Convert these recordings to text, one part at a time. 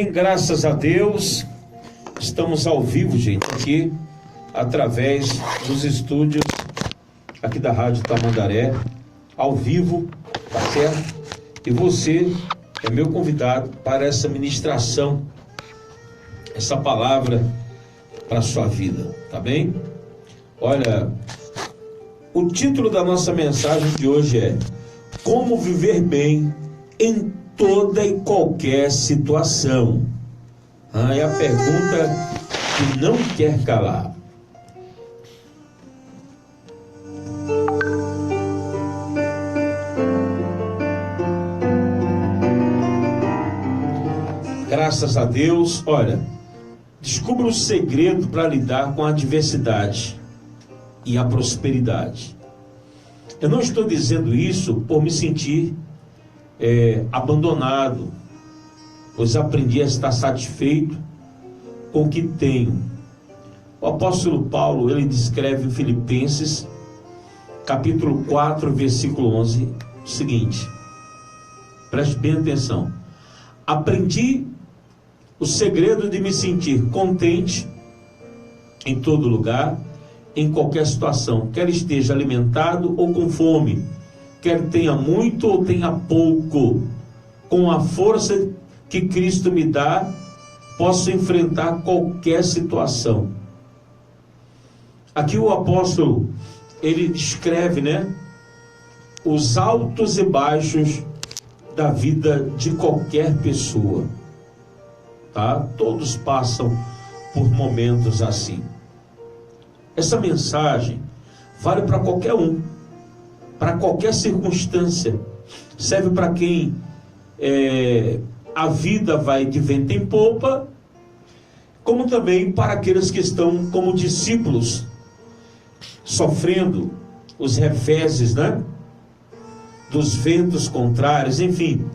Graças a Deus, estamos ao vivo, gente, aqui, através dos estúdios aqui da Rádio Tamandaré, ao vivo, tá certo? E você é meu convidado para essa ministração, essa palavra para a sua vida, tá bem? Olha, o título da nossa mensagem de hoje é Como Viver Bem em Toda e Qualquer Situação. É a pergunta que não quer calar. Graças a Deus, olha, descubra o segredo para lidar com a adversidade e a prosperidade. Eu não estou dizendo isso por me sentir abandonado, pois aprendi a estar satisfeito com o que tenho. O apóstolo Paulo, ele descreve em Filipenses, capítulo 4, versículo 11, o seguinte, preste bem atenção: aprendi o segredo de me sentir contente em todo lugar, em qualquer situação, quer esteja alimentado ou com fome, quer tenha muito ou tenha pouco, com a força que Cristo me dá, posso enfrentar qualquer situação. Aqui o apóstolo, ele descreve, os altos e baixos da vida de qualquer pessoa, tá? Todos passam por momentos assim. Essa mensagem vale para qualquer um, para qualquer circunstância. Serve para quem a vida vai de vento em popa, como também para aqueles que estão como discípulos, sofrendo os reveses, dos ventos contrários. Enfim,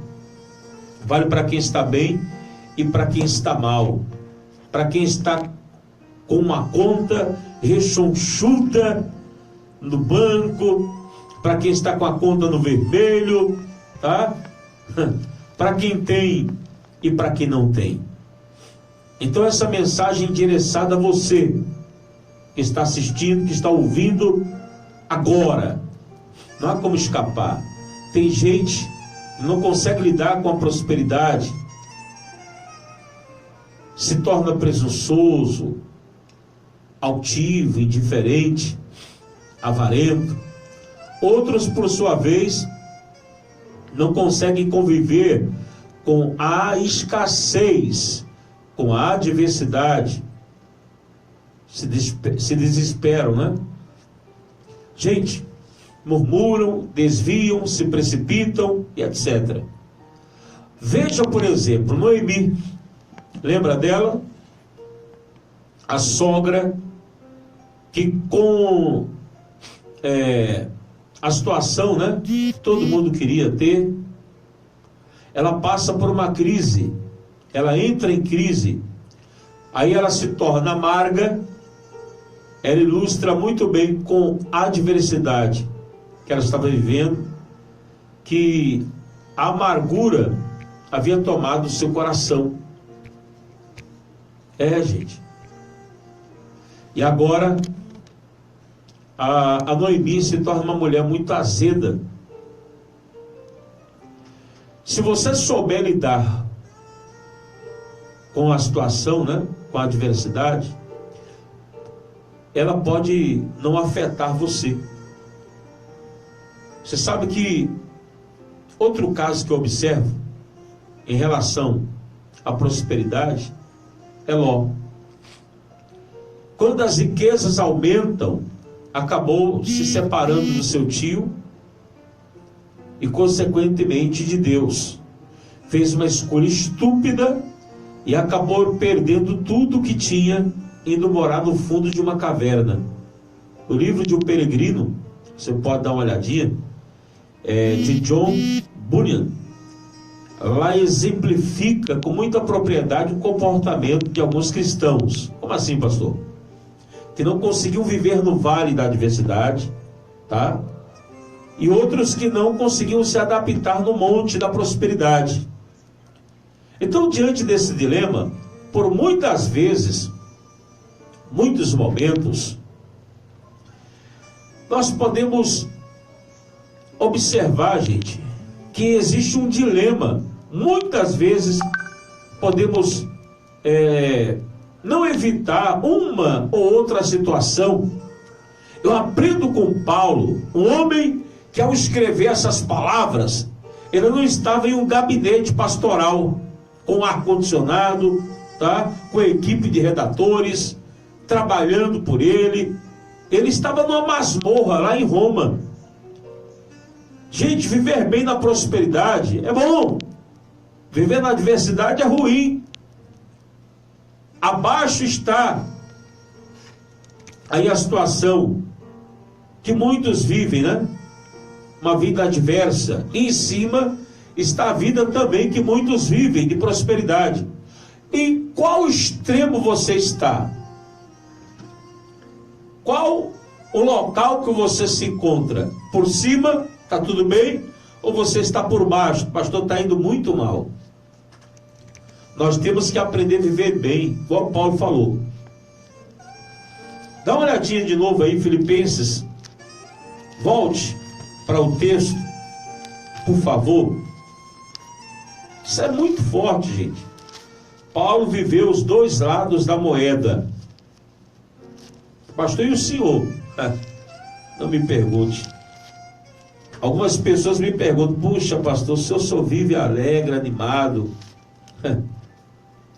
vale para quem está bem e para quem está mal, para quem está com uma conta rechonchuda no banco, para quem está com a conta no vermelho, tá? Para quem tem e para quem não tem. Então essa mensagem é endereçada a você que está assistindo, que está ouvindo agora. Não há como escapar. Tem gente que não consegue lidar com a prosperidade, se torna presunçoso, altivo, indiferente, avarento. Outros, por sua vez, não conseguem conviver com a escassez, com a adversidade, se desesperam, Gente, murmuram, desviam, se precipitam e etc. Veja, por exemplo, Noemi. Lembra dela? A sogra que com a situação, que todo mundo queria ter, ela passa por uma crise, ela entra em crise, aí ela se torna amarga. Ela ilustra muito bem com a adversidade que ela estava vivendo, que a amargura havia tomado o seu coração. Gente. E agora a Noemi se torna uma mulher muito azeda. Se você souber lidar com a situação, com a adversidade, ela pode não afetar você. Você sabe que outro caso que eu observo em relação à prosperidade é Ló. Quando as riquezas aumentam, acabou se separando do seu tio e, consequentemente, de Deus. Fez uma escolha estúpida e acabou perdendo tudo que tinha, indo morar no fundo de uma caverna. O livro de O Peregrino, você pode dar uma olhadinha, de John Bunyan. Lá exemplifica com muita propriedade o comportamento de alguns cristãos. Como assim, pastor? Que não conseguiam viver no vale da adversidade, tá? E outros que não conseguiam se adaptar no monte da prosperidade. Então, diante desse dilema, por muitas vezes, muitos momentos, nós podemos observar, gente, que existe um dilema. Muitas vezes podemos não evitar uma ou outra situação. Eu aprendo com Paulo, um homem que ao escrever essas palavras, ele não estava em um gabinete pastoral, com ar-condicionado, tá? Com equipe de redatores, trabalhando por ele. Ele estava numa masmorra lá em Roma. Gente, viver bem na prosperidade é bom. Viver na adversidade é ruim. Abaixo está aí a situação que muitos vivem, né? Uma vida adversa. E em cima está a vida também que muitos vivem de prosperidade. Em qual extremo você está? Qual o local que você se encontra? Por cima, está tudo bem? Ou você está por baixo? O pastor está indo muito mal. Nós temos que aprender a viver bem, igual Paulo falou. Dá uma olhadinha de novo aí, Filipenses. Volte para o texto, por favor. Isso é muito forte, gente. Paulo viveu os dois lados da moeda. Pastor, e o senhor? Não me pergunte. Algumas pessoas me perguntam: puxa, pastor, o senhor só vive alegre, animado.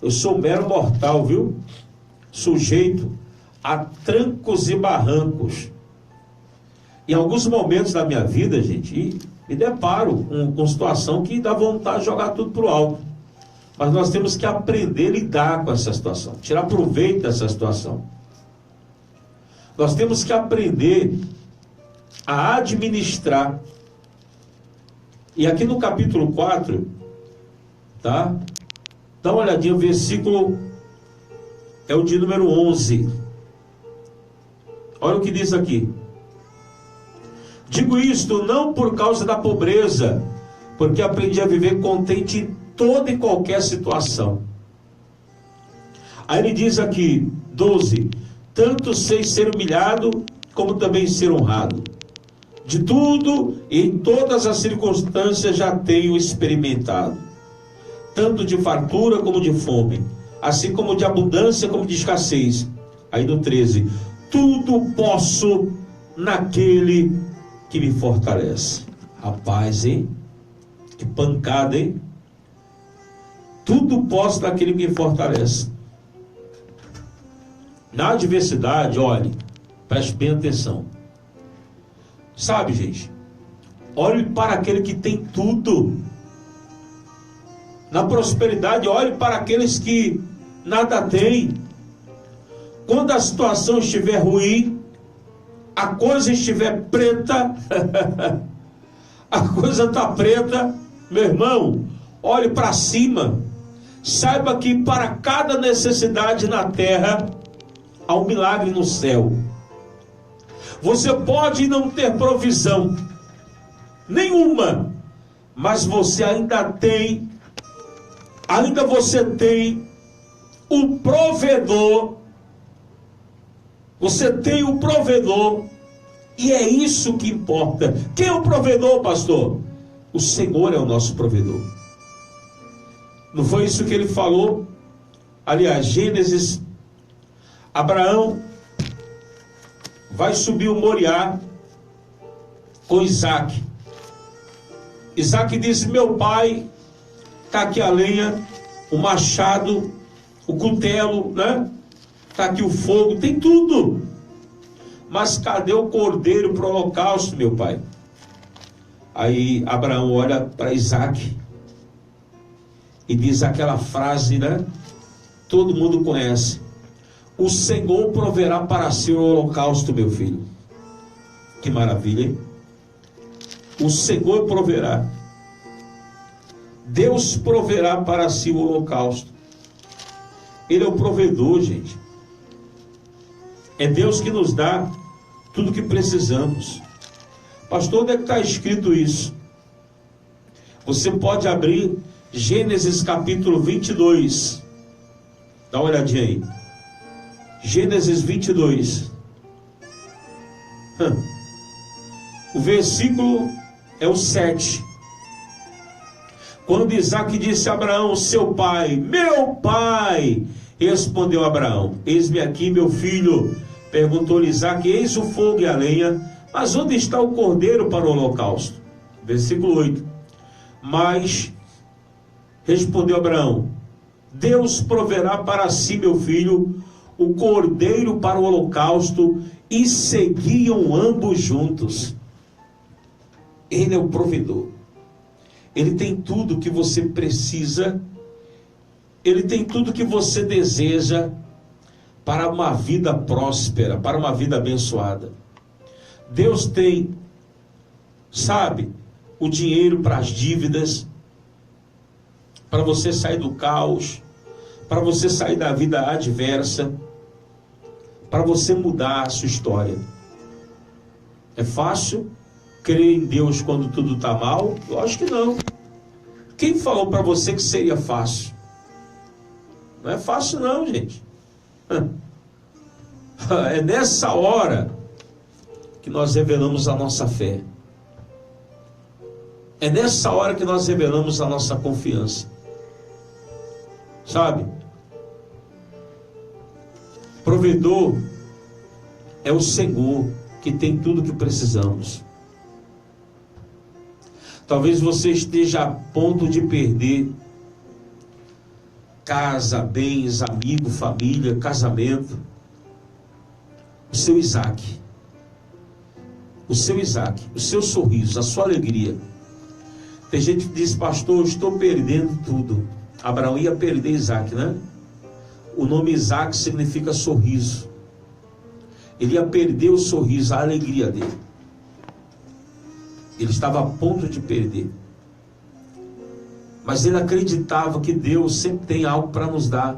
Eu sou um mero mortal, viu? Sujeito a trancos e barrancos. Em alguns momentos da minha vida, gente, me deparo com situação que dá vontade de jogar tudo pro alto. Mas nós temos que aprender a lidar com essa situação, tirar proveito dessa situação. Nós temos que aprender a administrar. E aqui no capítulo 4, tá? Dá uma olhadinha, o versículo é o de número 11. Olha o que diz aqui. Digo isto não por causa da pobreza, porque aprendi a viver contente em toda e qualquer situação. Aí ele diz aqui, 12, tanto sei ser humilhado, como também ser honrado. De tudo e em todas as circunstâncias já tenho experimentado, tanto de fartura como de fome, assim como de abundância como de escassez. Aí no 13, tudo posso naquele que me fortalece. Rapaz, hein? Que pancada, hein? Tudo posso naquele que me fortalece. Na adversidade, olhe, preste bem atenção. Sabe, gente? Olhe para aquele que tem tudo. Na prosperidade, olhe para aqueles que nada têm. Quando a situação estiver ruim, a coisa estiver preta, a coisa está preta, meu irmão, olhe para cima. Saiba que para cada necessidade na terra, há um milagre no céu. Você pode não ter provisão nenhuma, mas você ainda você tem o provedor. Você tem o provedor, e é isso que importa. Quem é o provedor, pastor? O Senhor é o nosso provedor. Não foi isso que ele falou? Aliás, Gênesis, Abraão vai subir o Moriá com Isaac. Isaac disse: meu pai, está aqui a lenha, o machado, o cutelo, né? Está aqui o fogo, tem tudo. Mas cadê o cordeiro para o holocausto, meu pai? Aí Abraão olha para Isaac e diz aquela frase, né? Todo mundo conhece: o Senhor proverá para si o holocausto, meu filho. Que maravilha, hein? O Senhor proverá. Deus proverá para si o holocausto. Ele é o provedor, gente. É Deus que nos dá tudo que precisamos. Pastor, onde é que está escrito isso? Você pode abrir Gênesis capítulo 22. Dá uma olhadinha aí. Gênesis 22. O versículo é o 7. Quando Isaque disse a Abraão, seu pai, meu pai, respondeu Abraão, eis-me aqui, meu filho. Perguntou-lhe Isaque, eis o fogo e a lenha, mas onde está o cordeiro para o holocausto? Versículo 8. Mas respondeu Abraão, Deus proverá para si, meu filho, o cordeiro para o holocausto. E seguiam ambos juntos. Ele é o provedor. Ele tem tudo que você precisa. Ele tem tudo que você deseja para uma vida próspera, para uma vida abençoada. Deus tem, sabe, o dinheiro para as dívidas, para você sair do caos, para você sair da vida adversa, para você mudar a sua história. É fácil crer em Deus quando tudo está mal? Lógico que não. Quem falou para você que seria fácil? Não é fácil não, gente. É nessa hora que nós revelamos a nossa fé. É nessa hora que nós revelamos a nossa confiança. Sabe? Provedor é o Senhor que tem tudo que precisamos. Talvez você esteja a ponto de perder casa, bens, amigo, família, casamento. O seu Isaque. O seu Isaque, o seu sorriso, a sua alegria. Tem gente que diz, pastor, eu estou perdendo tudo. Abraão ia perder Isaque, né? O nome Isaque significa sorriso. Ele ia perder o sorriso, a alegria dele. Ele estava a ponto de perder. Mas ele acreditava que Deus sempre tem algo para nos dar.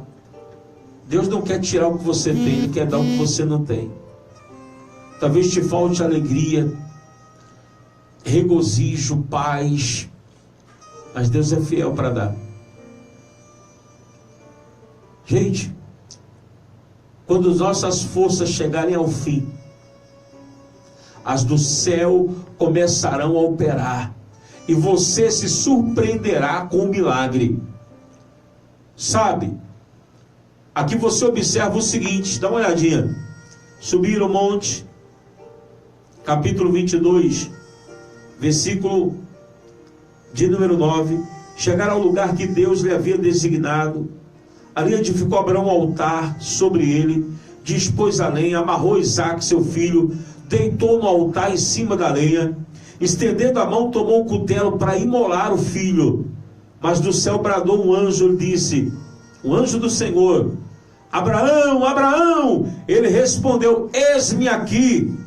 Deus não quer tirar o que você tem, Ele quer dar o que você não tem. Talvez te falte alegria, regozijo, paz. Mas Deus é fiel para dar. Gente, quando nossas forças chegarem ao fim, as do céu começarão a operar, e você se surpreenderá com o milagre. Sabe? Aqui você observa o seguinte, dá uma olhadinha. Subiram o monte, capítulo 22, versículo de número 9. Chegaram ao lugar que Deus lhe havia designado. Ali edificou Abraão um altar sobre ele, dispôs a lenha, amarrou Isaque, seu filho, deitou no altar em cima da lenha, estendendo a mão, tomou um cutelo para imolar o filho. Mas do céu bradou um anjo, ele disse, o anjo do Senhor, Abraão, Abraão! Ele respondeu, eis-me aqui.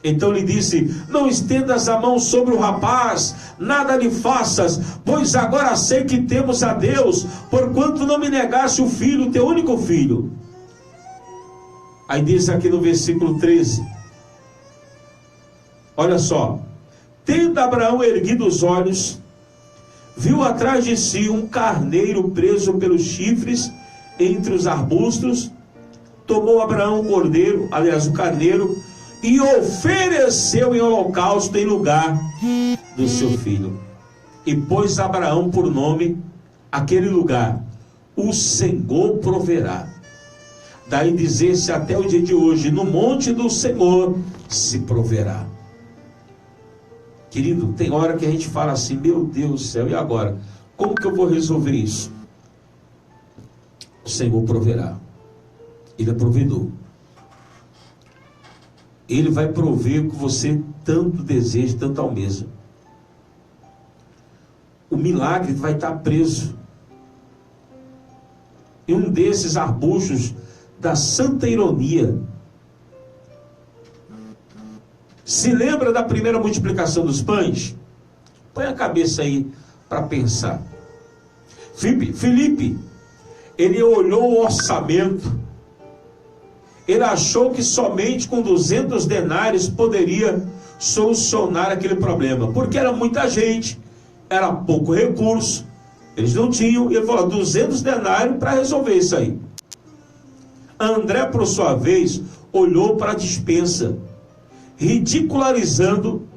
Então lhe disse, não estendas a mão sobre o rapaz, nada lhe faças, pois agora sei que temos a Deus, porquanto não me negaste o filho, teu único filho. Aí diz aqui no versículo 13, olha só, tendo Abraão erguido os olhos, viu atrás de si um carneiro preso pelos chifres entre os arbustos, tomou Abraão o cordeiro, aliás o carneiro, e ofereceu em holocausto em lugar do seu filho. E pôs Abraão por nome aquele lugar, o Senhor proverá. Daí dizer-se até o dia de hoje, no monte do Senhor se proverá. Querido, tem hora que a gente fala assim, meu Deus do céu, e agora? Como que eu vou resolver isso? O Senhor proverá. Ele é provedor. Ele vai prover o que você tanto deseja, tanto almeja. O milagre vai estar preso em um desses arbustos da santa ironia. Se lembra da primeira multiplicação dos pães? Põe a cabeça aí para pensar. Filipe, ele olhou o orçamento. Ele achou que somente com 200 denários poderia solucionar aquele problema. Porque era muita gente, era pouco recurso. Eles não tinham, e ele falou, 200 denários para resolver isso aí. André, por sua vez, olhou para a despensa, ridicularizando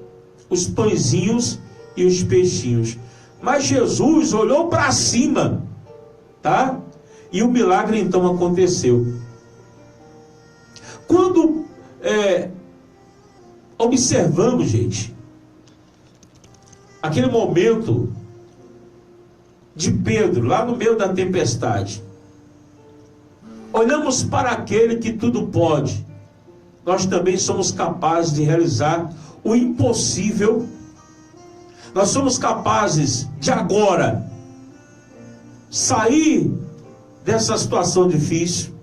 os pãezinhos e os peixinhos. Mas Jesus olhou para cima, tá? E o milagre então aconteceu. Quando observamos, gente, aquele momento de Pedro, lá no meio da tempestade, olhamos para aquele que tudo pode, nós também somos capazes de realizar o impossível. Nós somos capazes de agora sair dessa situação difícil,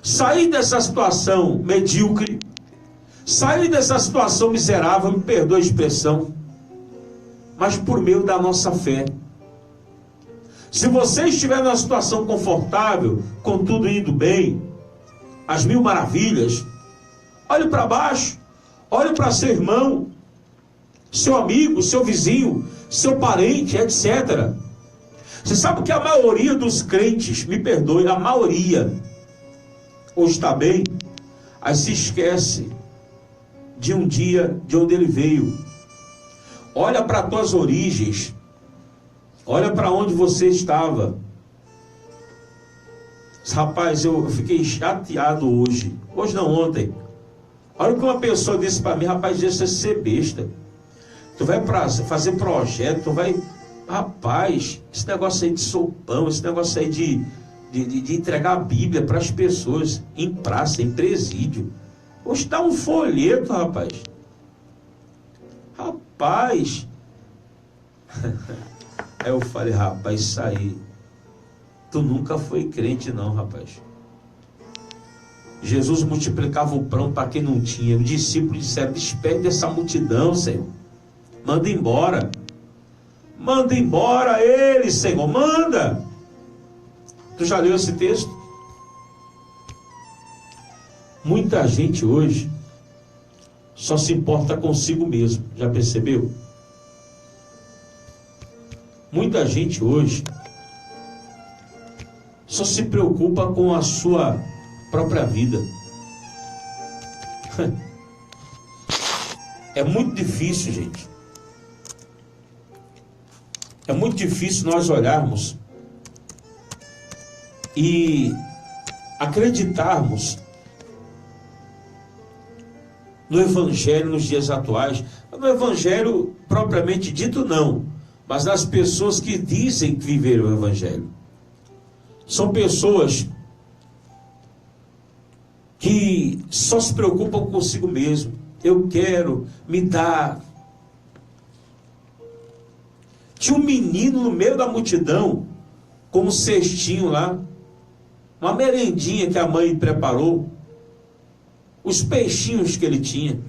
sair dessa situação medíocre, sair dessa situação miserável, me perdoe a expressão, mas por meio da nossa fé. Se você estiver numa situação confortável, com tudo indo bem, as mil maravilhas, olhe para baixo, olhe para seu irmão, seu amigo, seu vizinho, seu parente, etc. Você sabe que a maioria dos crentes, me perdoe, a maioria, hoje está bem, aí se esquece de um dia de onde ele veio. Olha para as tuas origens, olha para onde você estava. Rapaz, eu fiquei chateado hoje não, ontem. Olha o que uma pessoa disse para mim, rapaz, deixa de ser besta. Tu vai fazer projeto, tu vai... Rapaz, esse negócio aí de sopão, esse negócio aí de entregar a Bíblia para as pessoas em praça, em presídio. Hoje dá um folheto, rapaz. Rapaz. Aí eu falei, rapaz, isso aí, tu nunca foi crente não, rapaz. Jesus multiplicava o pão para quem não tinha. Os discípulos disseram, despede dessa multidão, Senhor. Manda embora. Manda embora ele, Senhor, manda. Tu já leu esse texto? Muita gente hoje só se importa consigo mesmo, já percebeu? Muita gente hoje só se preocupa com a sua própria vida. É muito difícil, gente. É muito difícil nós olharmos e acreditarmos no Evangelho nos dias atuais. No Evangelho propriamente dito não, mas nas pessoas que dizem que viveram o Evangelho. São pessoas que só se preocupam consigo mesmo. Eu quero me dar. Tinha um menino no meio da multidão, com um cestinho lá, uma merendinha que a mãe preparou, os peixinhos que ele tinha,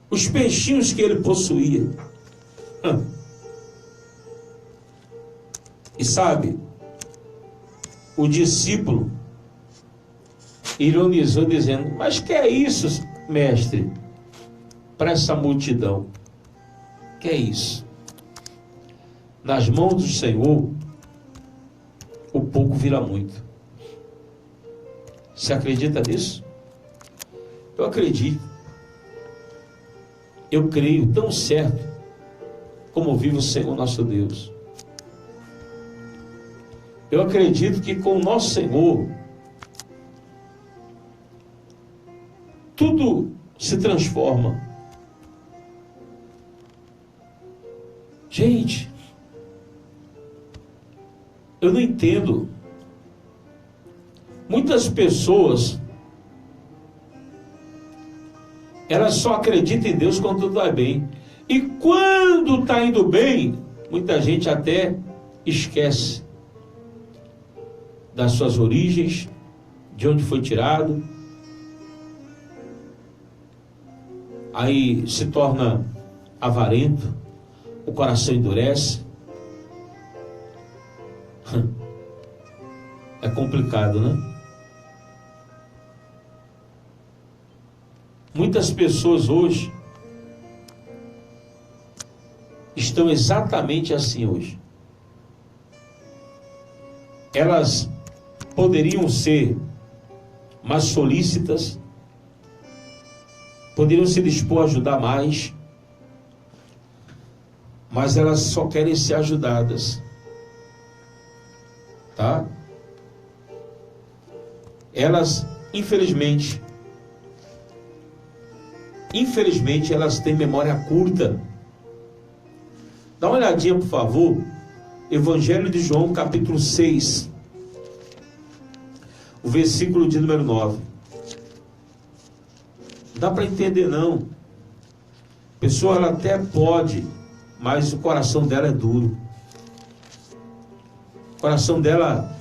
os peixinhos que ele possuía. E sabe, o discípulo ironizou dizendo, mas que é isso, mestre, para essa multidão? Que é isso? Nas mãos do Senhor, o pouco vira muito. Você acredita nisso? Eu acredito. Eu creio tão certo como vive o Senhor nosso Deus. Eu acredito que com o nosso Senhor tudo se transforma. Gente, eu não entendo. Muitas pessoas, elas só acreditam em Deus quando tudo vai bem. E quando está indo bem, muita gente até esquece das suas origens, de onde foi tirado. Aí se torna avarento, o coração endurece. É complicado, né? Muitas pessoas hoje estão exatamente assim hoje. Elas poderiam ser mais solícitas, poderiam se dispor a ajudar mais, mas elas só querem ser ajudadas, tá? Elas, infelizmente, elas têm memória curta. Dá uma olhadinha, por favor, Evangelho de João, capítulo 6, o versículo de número 9. Não dá para entender, não. A pessoa, ela até pode, mas o coração dela é duro. O coração dela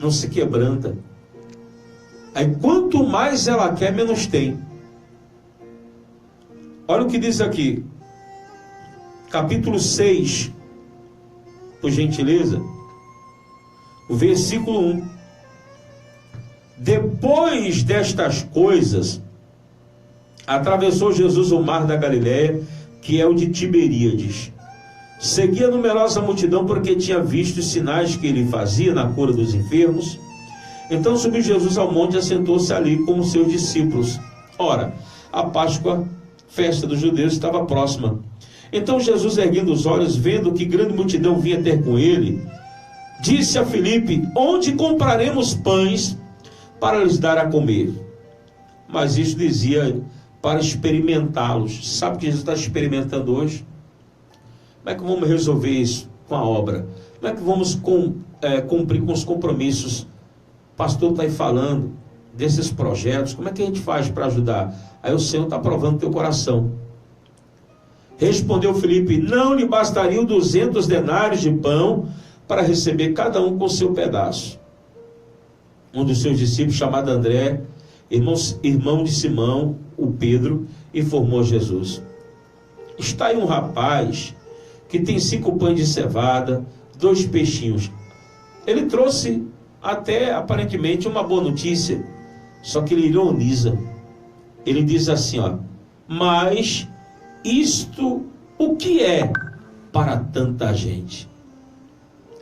não se quebranta. Aí quanto mais ela quer, menos tem. Olha o que diz aqui. Capítulo 6, por gentileza, o versículo 1. Depois destas coisas, atravessou Jesus o mar da Galileia, que é o de Tiberíades. Seguia numerosa multidão, porque tinha visto os sinais que ele fazia na cura dos enfermos. Então subiu Jesus ao monte e assentou-se ali com os seus discípulos. Ora, a Páscoa, festa dos judeus, estava próxima. Então Jesus, erguendo os olhos, vendo que grande multidão vinha ter com ele, disse a Filipe: onde compraremos pães para lhes dar a comer? Mas isso dizia para experimentá-los. Sabe o que Jesus está experimentando hoje? Como é que vamos resolver isso com a obra? Como é que vamos cumprir com os compromissos? O pastor está aí falando desses projetos. Como é que a gente faz para ajudar? Aí o Senhor está provando teu coração. Respondeu Filipe: não lhe bastariam 200 denários de pão para receber cada um com seu pedaço. Um dos seus discípulos, chamado André, irmão de Simão, o Pedro, informou a Jesus: está aí um rapaz que tem 5 pães de cevada, 2 peixinhos. Ele trouxe até aparentemente uma boa notícia, só que ele ironiza. Ele diz assim, mas isto o que é para tanta gente?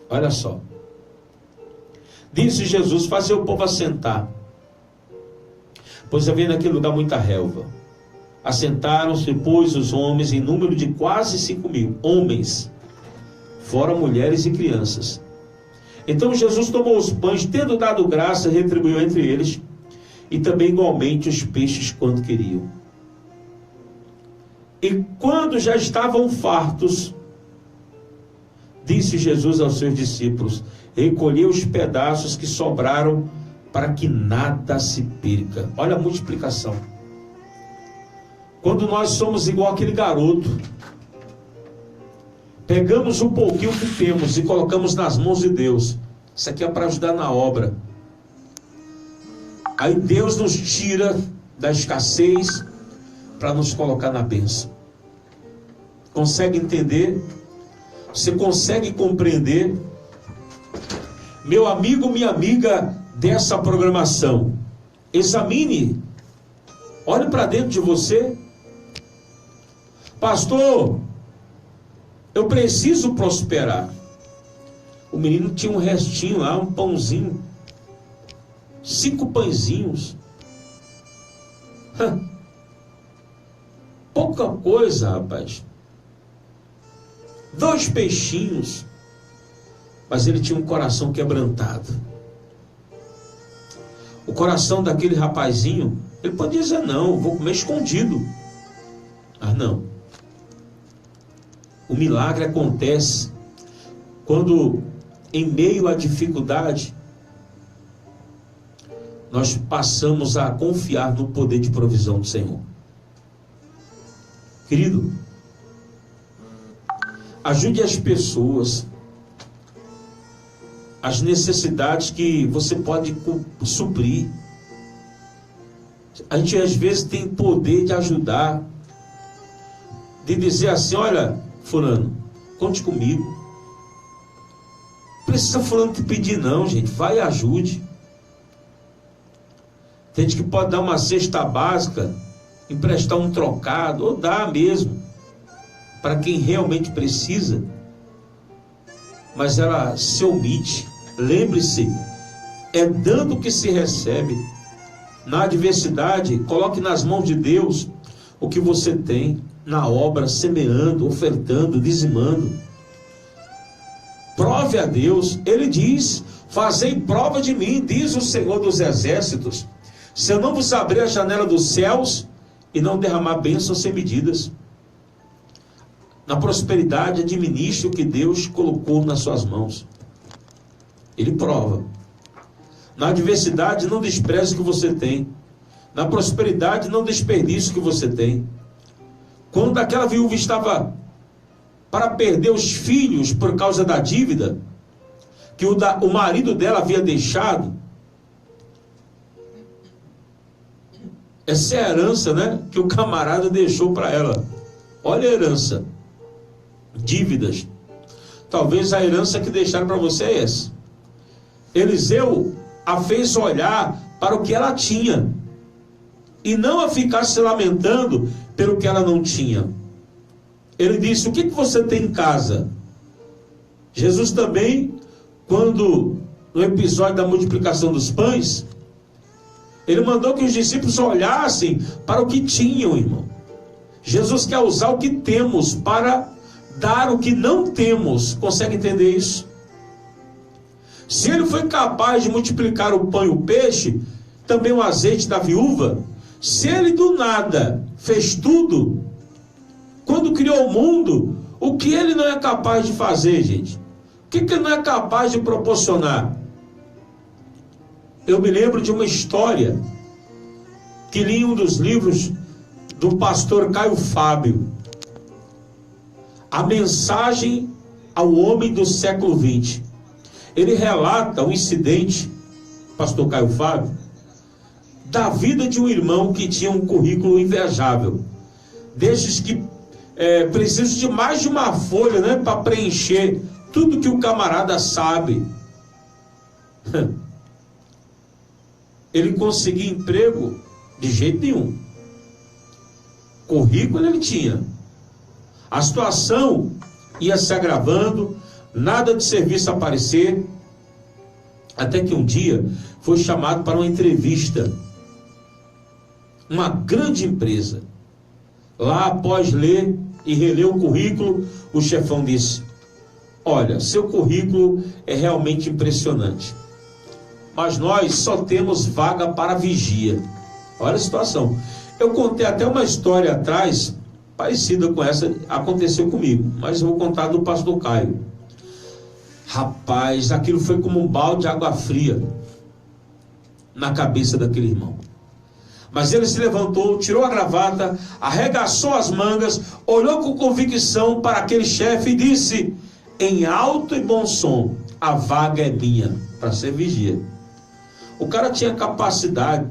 Olha só. Disse Jesus: fazer o povo assentar, pois havia naquele lugar muita relva. Assentaram-se, pois, os homens, em número de quase 5.000 homens, fora mulheres e crianças. Então Jesus tomou os pães, tendo dado graça, retribuiu entre eles, e também igualmente os peixes quanto queriam. E quando já estavam fartos, disse Jesus aos seus discípulos: recolhei os pedaços que sobraram, para que nada se perca. Olha a multiplicação. Quando nós somos igual aquele garoto, pegamos um pouquinho que temos e colocamos nas mãos de Deus. Isso aqui é para ajudar na obra. Aí Deus nos tira da escassez para nos colocar na bênção. Consegue entender? Você consegue compreender? Meu amigo, minha amiga dessa programação, examine, olhe para dentro de você. Pastor, eu preciso prosperar. O menino tinha um restinho lá, um pãozinho, 5 pãezinhos. Pouca coisa, rapaz. 2 peixinhos. Mas ele tinha um coração quebrantado. O coração daquele rapazinho, ele podia dizer: não, vou comer escondido. Ah, não. O milagre acontece quando, em meio à dificuldade, nós passamos a confiar no poder de provisão do Senhor. Querido, ajude as pessoas, as necessidades que você pode suprir. A gente às vezes tem poder de ajudar, de dizer assim: olha, fulano, conte comigo. Não precisa fulano te pedir não, gente. Vai e ajude. Tem gente que pode dar uma cesta básica, emprestar um trocado, ou dar mesmo. para quem realmente precisa, mas ela se omite. Lembre-se, é dando que se recebe. Na adversidade, coloque nas mãos de Deus o que você tem na obra, semeando, ofertando, dizimando. Prove a Deus. Ele diz: fazei prova de mim, diz o Senhor dos Exércitos, se eu não vos abrir a janela dos céus e não derramar bênçãos sem medidas. Na prosperidade, administre o que Deus colocou nas suas mãos. Ele prova. Na adversidade, não despreze o que você tem. Na prosperidade, não desperdice o que você tem. Quando aquela viúva estava para perder os filhos por causa da dívida que o marido dela havia deixado, essa é a herança, né, que o camarada deixou para ela. Olha a herança. Dívidas. Talvez a herança que deixaram para você é essa. Eliseu a fez olhar para o que ela tinha e não a ficar se lamentando pelo que ela não tinha. Ele disse: o que você tem em casa? Jesus também, quando no episódio da multiplicação dos pães, ele mandou que os discípulos olhassem para o que tinham, irmão. Jesus quer usar o que temos para dar o que não temos. Consegue entender isso? Se ele foi capaz de multiplicar o pão e o peixe, também o azeite da viúva, se ele do nada fez tudo, quando criou o mundo, o que ele não é capaz de fazer, gente? O que ele não é capaz de proporcionar? Eu me lembro de uma história que li em um dos livros do pastor Caio Fábio, A Mensagem ao Homem do Século XX. Ele relata um incidente, pastor Caio Fábio, da vida de um irmão que tinha um currículo invejável, desses que precisam de mais de uma folha, né, para preencher tudo que o camarada sabe. Ele conseguia emprego de jeito nenhum. Currículo ele tinha. A situação ia se agravando, nada de serviço aparecer, até que um dia foi chamado para uma entrevista. Uma grande empresa. Lá, após ler e reler o currículo, o chefão disse: olha, seu currículo é realmente impressionante, mas nós só temos vaga para vigia. Olha a situação. Eu contei até uma história atrás, parecida com essa, aconteceu comigo, mas eu vou contar do pastor Caio. Rapaz, aquilo foi como um balde de água fria na cabeça daquele irmão. Mas ele se levantou, tirou a gravata, arregaçou as mangas, olhou com convicção para aquele chefe e disse, em alto e bom som: a vaga é minha, para ser vigia. O cara tinha capacidade,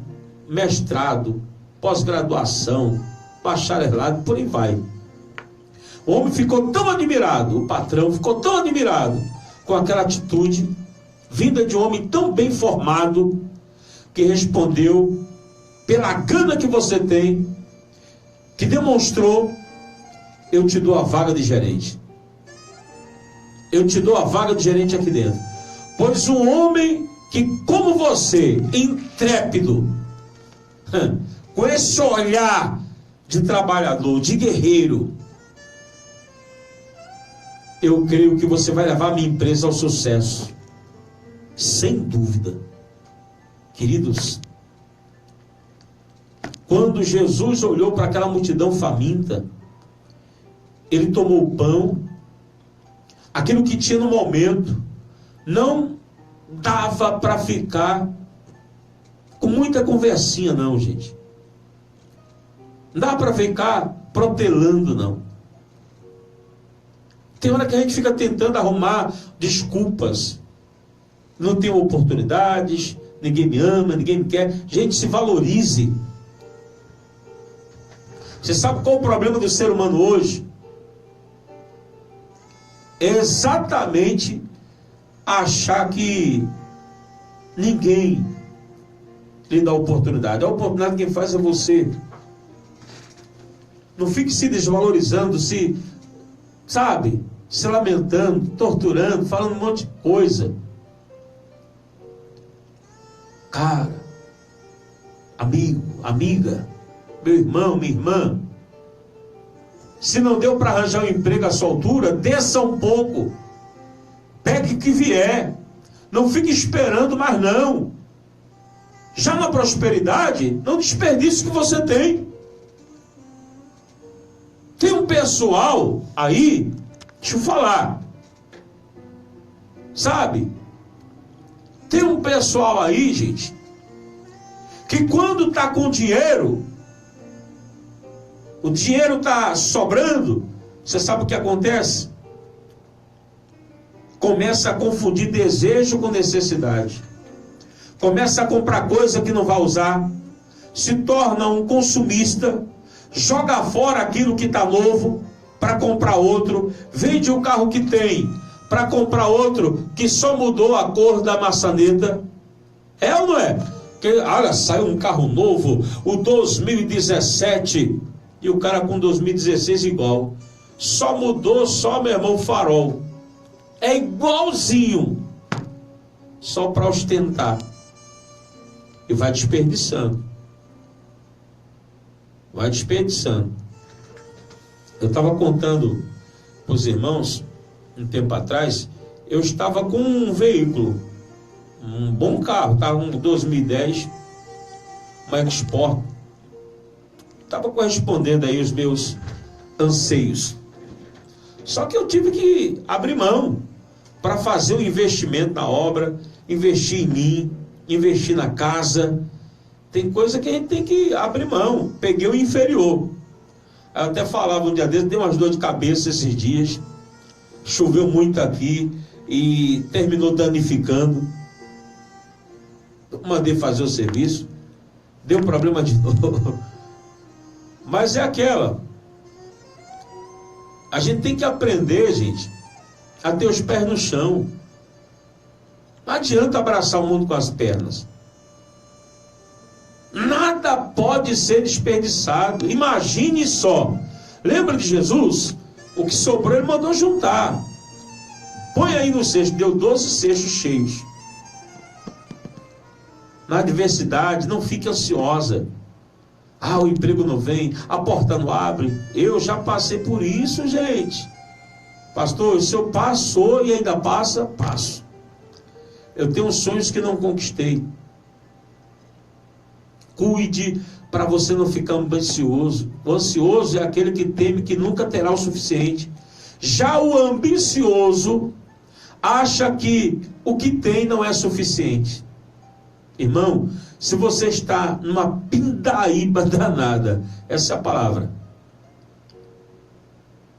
mestrado, pós-graduação, bacharelado, por aí vai. O homem ficou tão admirado, o patrão ficou tão admirado com aquela atitude, vinda de um homem tão bem formado, que respondeu: pela gana que você tem, que demonstrou, eu te dou a vaga de gerente. Eu te dou a vaga de gerente aqui dentro. Pois um homem que, como você, intrépido, com esse olhar de trabalhador, de guerreiro, eu creio que você vai levar a minha empresa ao sucesso. Sem dúvida. Queridos, quando Jesus olhou para aquela multidão faminta, ele tomou o pão, aquilo que tinha no momento, não dava para ficar com muita conversinha não, gente. Não dá para ficar protelando não. Tem hora que a gente fica tentando arrumar desculpas. Não tenho oportunidades, ninguém me ama, ninguém me quer. Gente, se valorize. Você sabe qual é o problema do ser humano hoje? É exatamente achar que ninguém lhe dá oportunidade. A oportunidade quem faz é você. Não fique se desvalorizando, se sabe, se lamentando, torturando, falando um monte de coisa. Cara, amigo, amiga, meu irmão, minha irmã, se não deu para arranjar um emprego à sua altura, desça um pouco, pegue o que vier, não fique esperando mais não. Já na prosperidade, não desperdice o que você tem. Tem um pessoal aí, deixa eu falar, sabe, tem um pessoal aí, gente, que quando está com dinheiro, o dinheiro está sobrando, você sabe o que acontece? Começa a confundir desejo com necessidade. Começa a comprar coisa que não vai usar. Se torna um consumista. Joga fora aquilo que está novo para comprar outro. Vende o carro que tem para comprar outro que só mudou a cor da maçaneta. É ou não é? Porque, olha, saiu um carro novo, o 2017... E o cara com 2016 igual. Só mudou, meu irmão, o farol. É igualzinho. Só para ostentar. E vai desperdiçando. Vai desperdiçando. Eu estava contando para os irmãos, um tempo atrás, eu estava com um veículo. Um bom carro, estava um 2010, uma Export. Estava correspondendo aí os meus anseios. Só que eu tive que abrir mão para fazer um investimento na obra, investir em mim, investir na casa. Tem coisa que a gente tem que abrir mão. Peguei o inferior. Eu até falava um dia desses, dei umas dores de cabeça esses dias. Choveu muito aqui e terminou danificando. Eu mandei fazer o serviço. Deu problema de novo. Mas é aquela. A gente tem que aprender, gente, a ter os pés no chão. Não adianta abraçar o mundo com as pernas. Nada pode ser desperdiçado. Imagine só. Lembra de Jesus? O que sobrou ele mandou juntar. Põe aí no cesto. Deu 12 cestos cheios. Na adversidade, não fique ansiosa. Ah, o emprego não vem, a porta não abre. Eu já passei por isso, gente. Pastor, o senhor passou e ainda passa? Passo. Eu tenho sonhos que não conquistei. Cuide para você não ficar ambicioso. O ansioso é aquele que teme que nunca terá o suficiente. Já o ambicioso acha que o que tem não é suficiente. Irmão, se você está numa pindaíba danada, essa é a palavra,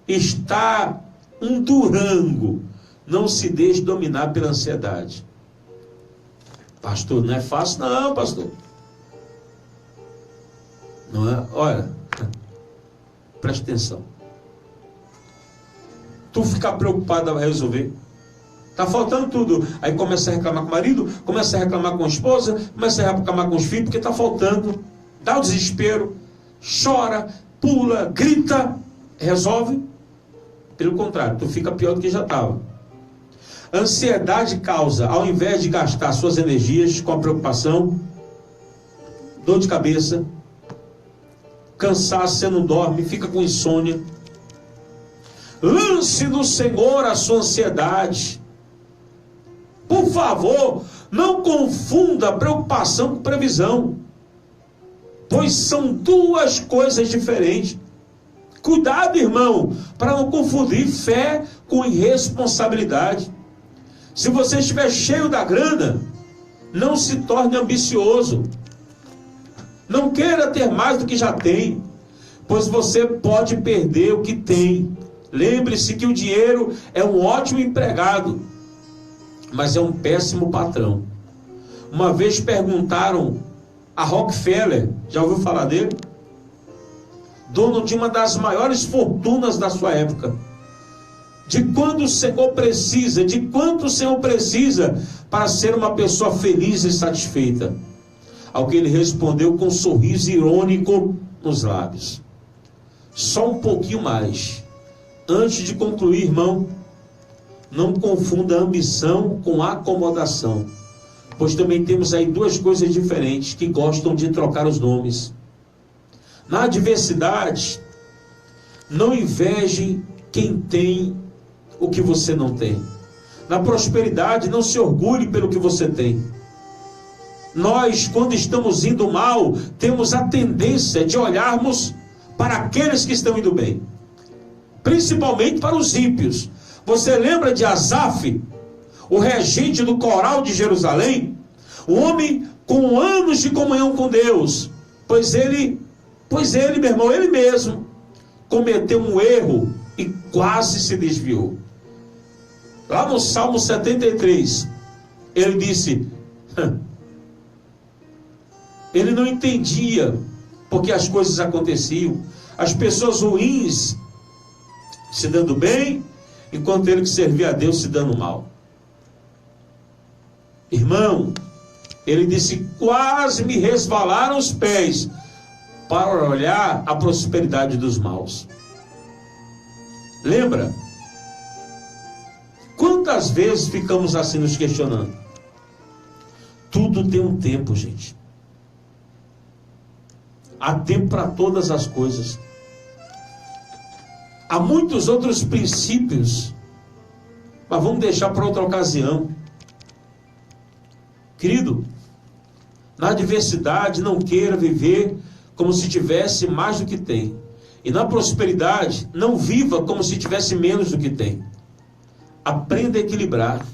está um Durango, não se deixe dominar pela ansiedade. Pastor, não é fácil não, pastor. Não é? Olha, preste atenção. Tu ficar preocupado vai resolver. Está faltando tudo. Aí começa a reclamar com o marido, começa a reclamar com a esposa, começa a reclamar com os filhos, porque está faltando. Dá o desespero, chora, pula, grita, resolve. Pelo contrário, tu fica pior do que já estava. Ansiedade causa, ao invés de gastar suas energias com a preocupação, dor de cabeça, cansaço, você não dorme, fica com insônia. Lance no Senhor a sua ansiedade. Por favor, não confunda preocupação com previsão, pois são duas coisas diferentes. Cuidado, irmão, para não confundir fé com irresponsabilidade. Se você estiver cheio da grana, não se torne ambicioso. Não queira ter mais do que já tem, pois você pode perder o que tem. Lembre-se que o dinheiro é um ótimo empregado, mas é um péssimo patrão. Uma vez perguntaram a Rockefeller, já ouviu falar dele? Dono de uma das maiores fortunas da sua época. De quando o Senhor precisa, de quanto o Senhor precisa para ser uma pessoa feliz e satisfeita? Ao que ele respondeu com um sorriso irônico nos lábios: só um pouquinho mais. Antes de concluir, irmão, não confunda ambição com acomodação, pois também temos aí duas coisas diferentes que gostam de trocar os nomes. Na adversidade, não inveje quem tem o que você não tem. Na prosperidade, não se orgulhe pelo que você tem. Nós, quando estamos indo mal, temos a tendência de olharmos para aqueles que estão indo bem, principalmente para os ímpios. Você lembra de Asaf, o regente do coral de Jerusalém? O homem com anos de comunhão com Deus. Pois ele, meu irmão, ele mesmo cometeu um erro e quase se desviou. Lá no Salmo 73, ele disse, ele não entendia porque as coisas aconteciam, as pessoas ruins se dando bem, enquanto ele que servia a Deus se dando mal. Irmão, ele disse, quase me resvalaram os pés para olhar a prosperidade dos maus. Lembra? Quantas vezes ficamos assim nos questionando? Tudo tem um tempo, gente. Há tempo para todas as coisas. Há muitos outros princípios, mas vamos deixar para outra ocasião. Querido, na adversidade não queira viver como se tivesse mais do que tem. E na prosperidade não viva como se tivesse menos do que tem. Aprenda a equilibrar.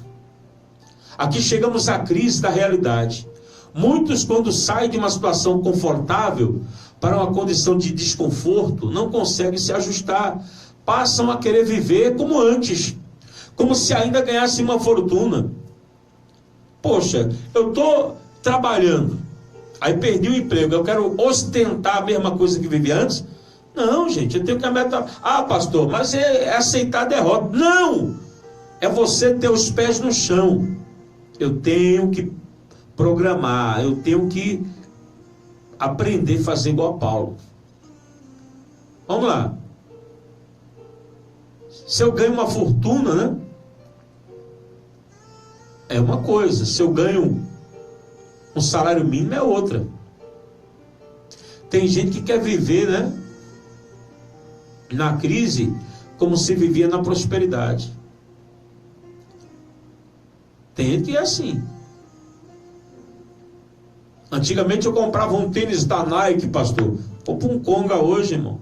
Aqui chegamos à crise da realidade. Muitos, quando saem de uma situação confortável para uma condição de desconforto, não conseguem se ajustar. Passam a querer viver como antes, como se ainda ganhassem uma fortuna. Poxa, eu estou trabalhando, aí perdi o emprego, eu quero ostentar a mesma coisa que vivi antes? Não, gente, eu tenho que aumentar. Ah, pastor, mas é aceitar a derrota. Não! É você ter os pés no chão. Eu tenho que programar, eu tenho que aprender a fazer igual a Paulo. Vamos lá. Se eu ganho uma fortuna, né? É uma coisa. Se eu ganho um salário mínimo, é outra. Tem gente que quer viver, né, na crise como se vivia na prosperidade. Tem gente que é assim. Antigamente eu comprava um tênis da Nike, pastor. Compro um Conga hoje, irmão.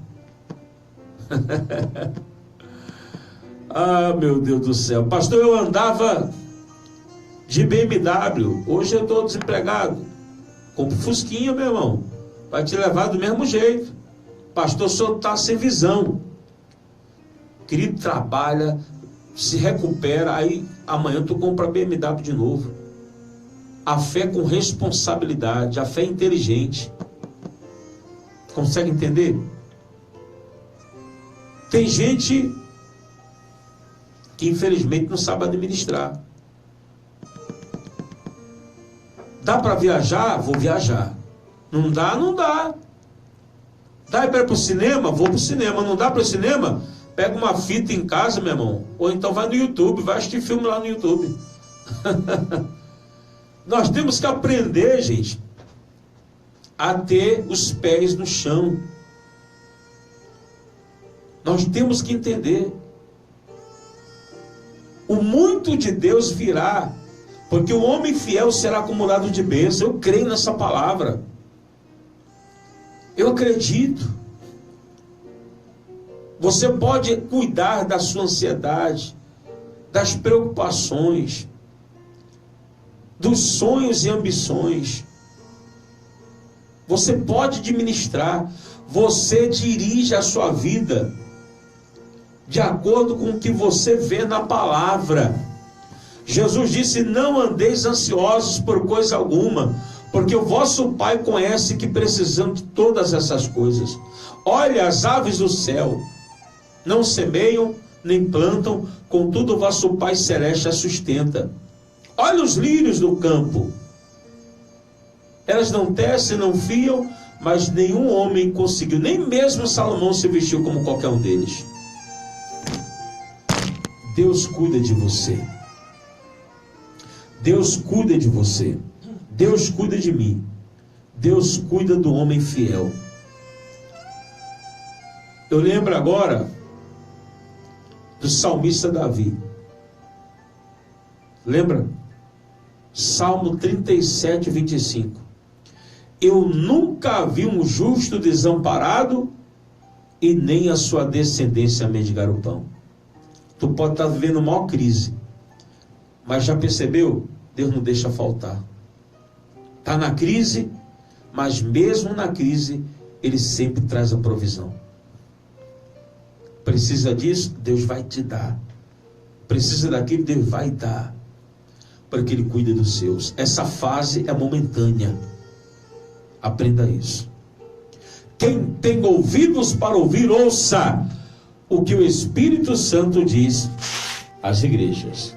Ah, meu Deus do céu. Pastor, eu andava de BMW. Hoje eu estou desempregado. Compro Fusquinha, meu irmão. Vai te levar do mesmo jeito. Pastor, o senhor está sem visão. Querido, trabalha, se recupera, aí amanhã tu compra BMW de novo. A fé com responsabilidade, a fé inteligente. Consegue entender? Tem gente que infelizmente não sabe administrar. Dá para viajar? Vou viajar. Não dá? Não dá. Dá para ir para o cinema? Vou para o cinema. Não dá para o cinema? Pega uma fita em casa, meu irmão. Ou então vai no YouTube, vai assistir filme lá no YouTube. Nós temos que aprender, gente, a ter os pés no chão. Nós temos que entender. O muito de Deus virá, porque o homem fiel será acumulado de bênção. Eu creio nessa palavra. Eu acredito. Você pode cuidar da sua ansiedade, das preocupações, dos sonhos e ambições. Você pode administrar. Você dirige a sua vida de acordo com o que você vê na palavra. Jesus disse: não andeis ansiosos por coisa alguma, porque o vosso Pai conhece que precisamos de todas essas coisas. Olha as aves do céu, não semeiam, nem plantam, contudo o vosso Pai Celeste as sustenta. Olha os lírios do campo, elas não tecem, não fiam, mas nenhum homem conseguiu, nem mesmo Salomão se vestiu como qualquer um deles. Deus cuida de você. Deus cuida de você. Deus cuida de mim. Deus cuida do homem fiel. Eu lembro agora do salmista Davi. Lembra? Salmo 37, 25. Eu nunca vi um justo desamparado e nem a sua descendência mendigar o pão. Tu pode estar vivendo uma maior crise, mas já percebeu? Deus não deixa faltar. Está na crise, mas mesmo na crise, Ele sempre traz a provisão. Precisa disso? Deus vai te dar. Precisa daquilo? Deus vai dar. Porque Ele cuida dos seus. Essa fase é momentânea. Aprenda isso. Quem tem ouvidos para ouvir, ouça o que o Espírito Santo diz às igrejas.